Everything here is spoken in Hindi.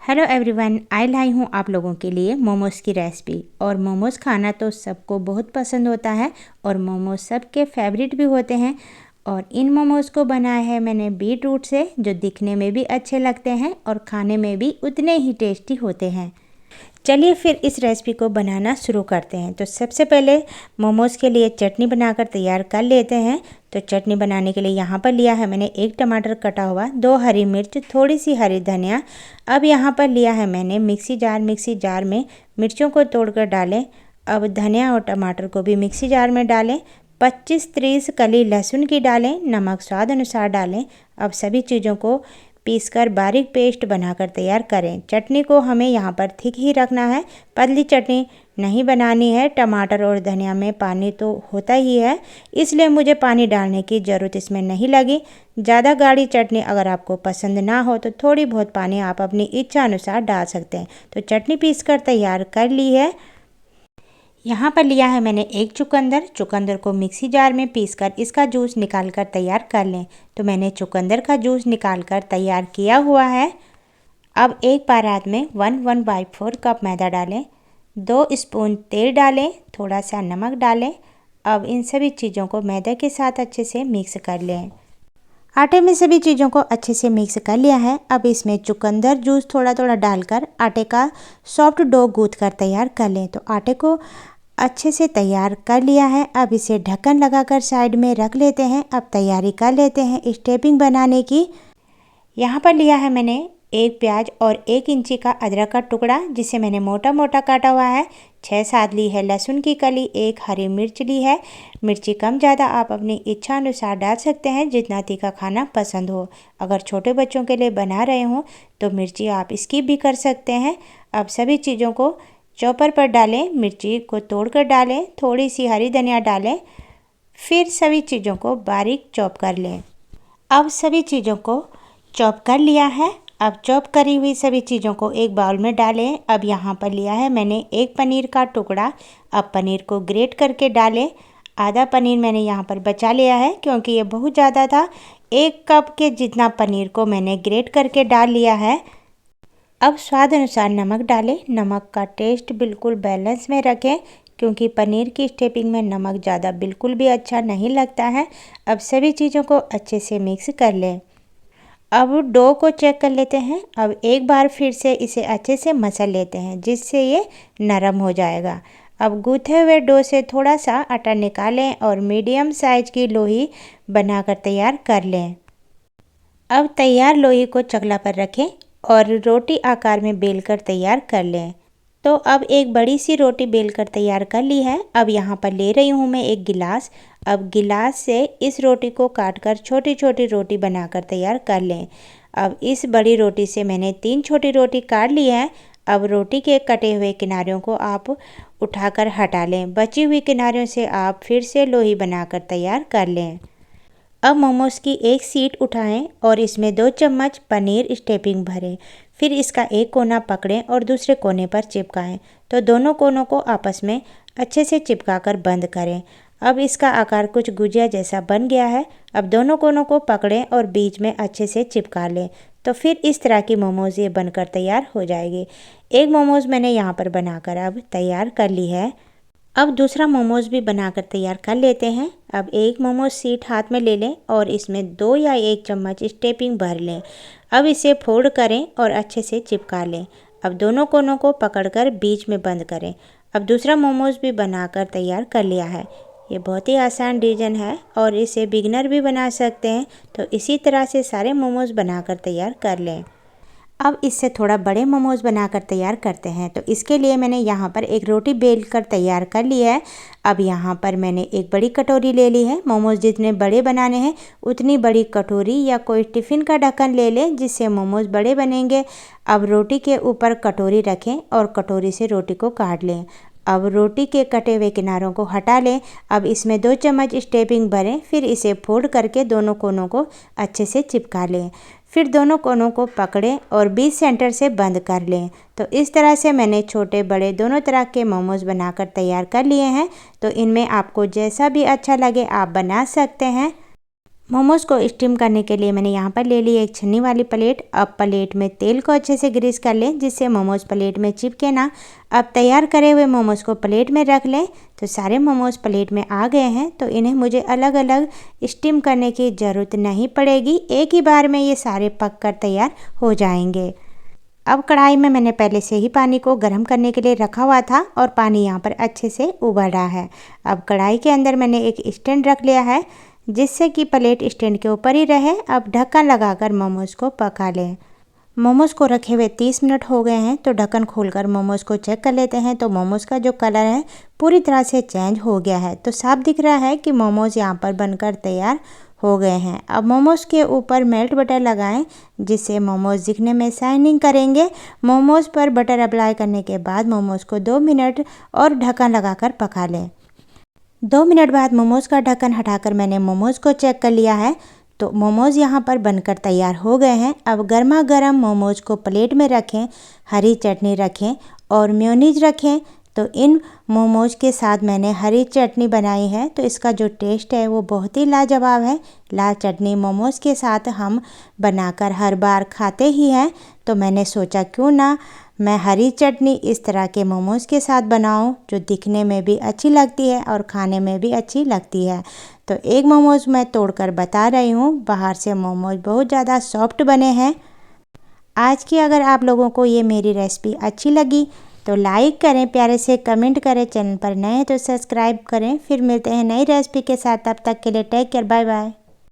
हेलो एवरीवन, आई लाई हूँ आप लोगों के लिए मोमोज़ की रेसिपी। और मोमोज़ खाना तो सबको बहुत पसंद होता है और मोमोज़ सबके फेवरेट भी होते हैं। और इन मोमोज़ को बनाया है मैंने बीट रूट से, जो दिखने में भी अच्छे लगते हैं और खाने में भी उतने ही टेस्टी होते हैं। चलिए फिर इस रेसिपी को बनाना शुरू करते हैं। तो सबसे पहले मोमोज़ के लिए चटनी बनाकर तैयार कर लेते हैं। तो चटनी बनाने के लिए यहाँ पर लिया है मैंने 1 टमाटर कटा हुआ, 2 हरी मिर्च, थोड़ी सी हरी धनिया। अब यहाँ पर लिया है मैंने मिक्सी जार में मिर्चों को तोड़कर डालें। अब धनिया और टमाटर को भी मिक्सी जार में डालें। 25-30 कली लहसुन की डालें, नमक स्वाद अनुसार डालें। अब सभी चीज़ों को पीसकर बारीक पेस्ट बनाकर तैयार करें। चटनी को हमें यहाँ पर थिक ही रखना है, पतली चटनी नहीं बनानी है। टमाटर और धनिया में पानी तो होता ही है, इसलिए मुझे पानी डालने की ज़रूरत इसमें नहीं लगी। ज़्यादा गाढ़ी चटनी अगर आपको पसंद ना हो तो थोड़ी बहुत पानी आप अपनी इच्छा अनुसार डाल सकते हैं। तो चटनी पीसकर तैयार कर ली है। यहाँ पर लिया है मैंने 1 चुकंदर को मिक्सी जार में पीसकर इसका जूस निकाल कर तैयार कर लें। तो मैंने चुकंदर का जूस निकाल कर तैयार किया हुआ है। अब एक परात में 1/4 कप मैदा डालें, 2 स्पून तेल डालें, थोड़ा सा नमक डालें। अब इन सभी चीज़ों को मैदे के साथ अच्छे से मिक्स कर लें। आटे में सभी चीज़ों को अच्छे से मिक्स कर लिया है। अब इसमें चुकंदर जूस थोड़ा थोड़ा डालकर आटे का सॉफ्ट डो गूँथ कर तैयार कर लें। तो आटे को अच्छे से तैयार कर लिया है। अब इसे ढक्कन लगाकर साइड में रख लेते हैं। अब तैयारी कर लेते हैं स्टफिंग बनाने की। यहाँ पर लिया है मैंने 1 प्याज और 1 इंची का अदरक का टुकड़ा, जिसे मैंने मोटा मोटा काटा हुआ है। 6-7 ली है लहसुन की कली, 1 हरी मिर्च ली है। मिर्ची कम ज़्यादा आप अपनी इच्छा अनुसार डाल सकते हैं, जितना तीखा खाना पसंद हो। अगर छोटे बच्चों के लिए बना रहे हों तो मिर्ची आप स्किप भी कर सकते हैं। अब सभी चीज़ों को चॉपर पर डालें, मिर्ची को तोड़कर डालें, थोड़ी सी हरी धनिया डालें, फिर सभी चीज़ों को बारीक चॉप कर लें। अब सभी चीज़ों को चॉप कर लिया है। अब चॉप करी हुई सभी चीज़ों को एक बाउल में डालें। अब यहाँ पर लिया है मैंने 1 पनीर का टुकड़ा। अब पनीर को ग्रेट करके डालें। आधा पनीर मैंने यहाँ पर बचा लिया है क्योंकि ये बहुत ज़्यादा था। 1 कप के जितना पनीर को मैंने ग्रेट करके डाल लिया है। अब स्वाद अनुसार नमक डालें। नमक का टेस्ट बिल्कुल बैलेंस में रखें, क्योंकि पनीर की स्टफिंग में नमक ज़्यादा बिल्कुल भी अच्छा नहीं लगता है। अब सभी चीज़ों को अच्छे से मिक्स कर लें। अब डो को चेक कर लेते हैं। अब एक बार फिर से इसे अच्छे से मसल लेते हैं, जिससे ये नरम हो जाएगा। अब गूँथे हुए डो से थोड़ा सा आटा निकालें और मीडियम साइज की लोई बनाकर तैयार कर लें। अब तैयार लोई को चकला पर रखें और रोटी आकार में बेलकर तैयार कर लें। तो अब एक बड़ी सी रोटी बेलकर तैयार कर ली है। अब यहाँ पर ले रही हूँ मैं 1 गिलास। अब गिलास से इस रोटी को काटकर छोटी छोटी रोटी बनाकर तैयार कर लें। अब इस बड़ी रोटी से मैंने 3 छोटी रोटी काट ली है। अब रोटी के कटे हुए किनारों को आप उठाकर हटा लें। बची हुई किनारों से आप फिर से लोई बनाकर तैयार कर लें। अब मोमोज़ की एक शीट उठाएं और इसमें 2 चम्मच पनीर स्टफिंग भरें। फिर इसका एक कोना पकड़ें और दूसरे कोने पर चिपकाएं। तो दोनों कोनों को आपस में अच्छे से चिपकाकर बंद करें। अब इसका आकार कुछ गुजिया जैसा बन गया है। अब दोनों कोनों को पकड़ें और बीच में अच्छे से चिपका लें। तो फिर इस तरह की मोमोज़ ये बनकर तैयार हो जाएगी। एक मोमोज़ मैंने यहाँ पर बनाकर अब तैयार कर ली है। अब दूसरा मोमोज़ भी बनाकर तैयार कर लेते हैं। अब एक मोमोज़ शीट हाथ में ले लें और इसमें 2 या 1 चम्मच स्टफिंग भर लें। अब इसे फोल्ड करें और अच्छे से चिपका लें। अब दोनों कोनों को पकड़कर बीच में बंद करें। अब दूसरा मोमोज़ भी बनाकर तैयार कर लिया है। ये बहुत ही आसान डिज़ाइन है और इसे बिगिनर भी बना सकते हैं। तो इसी तरह से सारे मोमोज़ बनाकर तैयार कर लें। अब इससे थोड़ा बड़े मोमोज़ बनाकर तैयार करते हैं। तो इसके लिए मैंने यहाँ पर एक रोटी बेल कर तैयार कर ली है। अब यहाँ पर मैंने एक बड़ी कटोरी ले ली है। मोमोज़ जितने बड़े बनाने हैं उतनी बड़ी कटोरी या कोई टिफ़िन का ढक्कन ले लें, जिससे मोमोज़ बड़े बनेंगे। अब रोटी के ऊपर कटोरी रखें और कटोरी से रोटी को काट लें। अब रोटी के कटे हुए किनारों को हटा लें। अब इसमें 2 चम्मच स्टफिंग भरें। फिर इसे फोल्ड करके दोनों कोनों को अच्छे से चिपका लें। फिर दोनों कोनों को पकड़ें और बीच सेंटर से बंद कर लें। तो इस तरह से मैंने छोटे बड़े दोनों तरह के मोमोज़ बनाकर तैयार कर लिए हैं। तो इनमें आपको जैसा भी अच्छा लगे आप बना सकते हैं। मोमोज़ को स्टीम करने के लिए मैंने यहाँ पर ले ली एक छन्नी वाली प्लेट। अब प्लेट में तेल को अच्छे से ग्रीस कर लें जिससे मोमोज़ प्लेट में चिपके ना। अब तैयार करे हुए मोमोज़ को प्लेट में रख लें। तो सारे मोमोज़ प्लेट में आ गए हैं, तो इन्हें मुझे अलग अलग स्टीम करने की ज़रूरत नहीं पड़ेगी, एक ही बार में ये सारे पक कर तैयार हो जाएंगे। अब कढ़ाई में मैंने पहले से ही पानी को गर्म करने के लिए रखा हुआ था और पानी यहाँ पर अच्छे से उबल रहा है। अब कढ़ाई के अंदर मैंने एक स्टैंड रख लिया है जिससे कि प्लेट स्टैंड के ऊपर ही रहे। अब ढक्कन लगाकर मोमोज़ को पका लें। मोमोज़ को रखे हुए 30 मिनट हो गए हैं, तो ढक्कन खोलकर मोमोज़ को चेक कर लेते हैं। तो मोमोज़ का जो कलर है पूरी तरह से चेंज हो गया है, तो साफ दिख रहा है कि मोमोज़ यहाँ पर बनकर तैयार हो गए हैं। अब मोमोज़ के ऊपर मेल्ट बटर लगाएं जिससे मोमोज़ दिखने में शाइनिंग करेंगे। मोमोज़ पर बटर अप्लाई करने के बाद मोमोज़ को 2 मिनट और ढक्कन लगाकर पका लें। 2 मिनट बाद मोमोज़ का ढक्कन हटाकर मैंने मोमोज़ को चेक कर लिया है, तो मोमोज़ यहाँ पर बनकर तैयार हो गए हैं। अब गर्मा गर्म मोमोज़ को प्लेट में रखें, हरी चटनी रखें और मेयोनीज रखें। तो इन मोमोज़ के साथ मैंने हरी चटनी बनाई है, तो इसका जो टेस्ट है वो बहुत ही लाजवाब है। लाल चटनी मोमोज़ के साथ हम बनाकर हर बार खाते ही हैं, तो मैंने सोचा क्यों ना मैं हरी चटनी इस तरह के मोमोज़ के साथ बनाऊं जो दिखने में भी अच्छी लगती है और खाने में भी अच्छी लगती है। तो एक मोमोज़ मैं तोड़कर बता रही हूँ, बाहर से मोमोज़ बहुत ज़्यादा सॉफ्ट बने हैं। आज की अगर आप लोगों को ये मेरी रेसिपी अच्छी लगी तो लाइक करें, प्यारे से कमेंट करें, चैनल पर नए हैं तो सब्सक्राइब करें। फिर मिलते हैं नई रेसिपी के साथ, तब तक के लिए टेक केयर, बाय बाय।